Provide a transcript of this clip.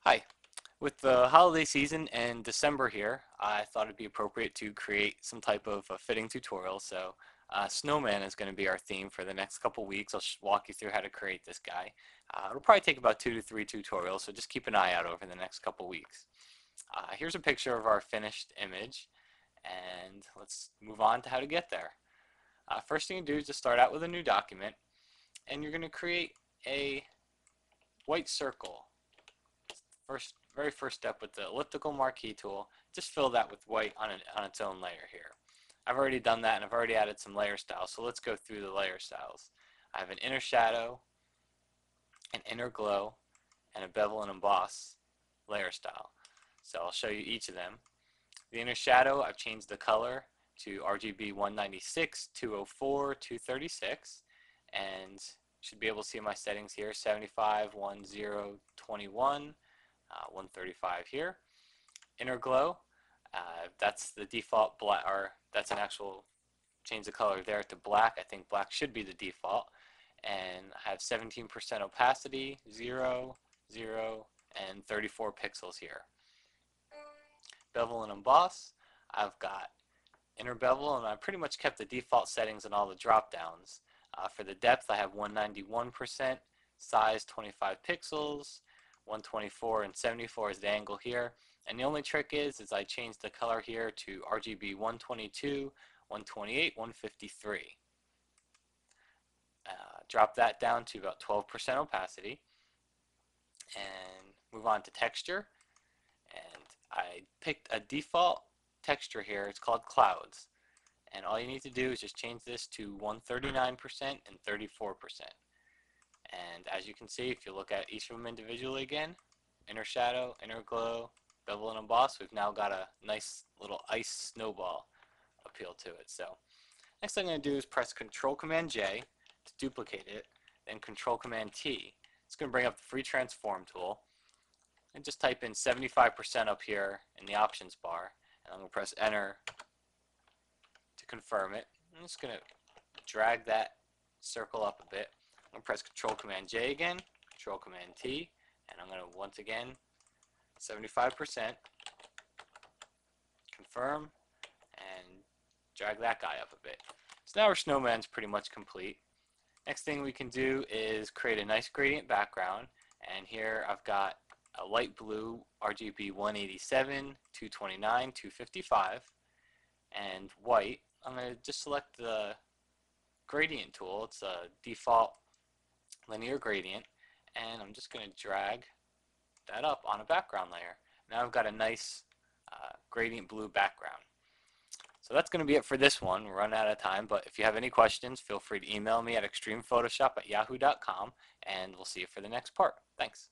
Hi. With the holiday season and December here, I thought it'd be appropriate to create some type of a fitting tutorial. Snowman is going to be our theme for the next couple weeks. I'll walk you through how to create this guy. It'll probably take about 2 to 3 tutorials, so just keep an eye out over the next couple weeks. Here's a picture of our finished image, and let's move on to how to get there. First thing you do is just start out with a new document, and you're going to create a white circle. Very first step with the elliptical marquee tool, just fill that with white on its own layer here. I've already done that and I've already added some layer styles, so let's go through the layer styles. I have an inner shadow, an inner glow, and a bevel and emboss layer style. So I'll show you each of them. The inner shadow, I've changed the color to RGB 196, 204, 236, and you should be able to see my settings here: 75, 10, 21, 135 here. Inner glow, that's the default black, or that's an actual change the color there to black. I think black should be the default. And I have 17% opacity, 0, 0, and 34 pixels here. Bevel and emboss, I've got inner bevel, and I pretty much kept the default settings in all the drop downs. For the depth, I have 191%, size 25 pixels, 124 and 74 is the angle here. And the only trick is I changed the color here to RGB 122, 128, 153. Drop that down to about 12% opacity and move on to texture. And I picked a default texture here. It's called clouds. And all you need to do is just change this to 139% and 34%. And as you can see, if you look at each of them individually again, inner shadow, inner glow, bevel and emboss, we've now got a nice little ice snowball appeal to it. So next thing I'm going to do is press Control Command J to duplicate it, then Control Command T. It's going to bring up the free transform tool, and just type in 75% up here in the options bar, and I'm going to press enter to confirm it. I'm just going to drag that circle up a bit. I'm going to press Control Command J again, Control Command T, and I'm going to once again 75%, confirm, and drag that guy up a bit. So now our snowman's pretty much complete. Next thing we can do is create a nice gradient background, and here I've got a light blue RGB 187, 229, 255, and white. I'm going to just select the gradient tool. It's a default linear gradient, and I'm just going to drag that up on a background layer. Now I've got a nice gradient blue background. So that's going to be it for this one. We're running out of time, but if you have any questions, feel free to email me at extremephotoshop@yahoo.com, and we'll see you for the next part. Thanks.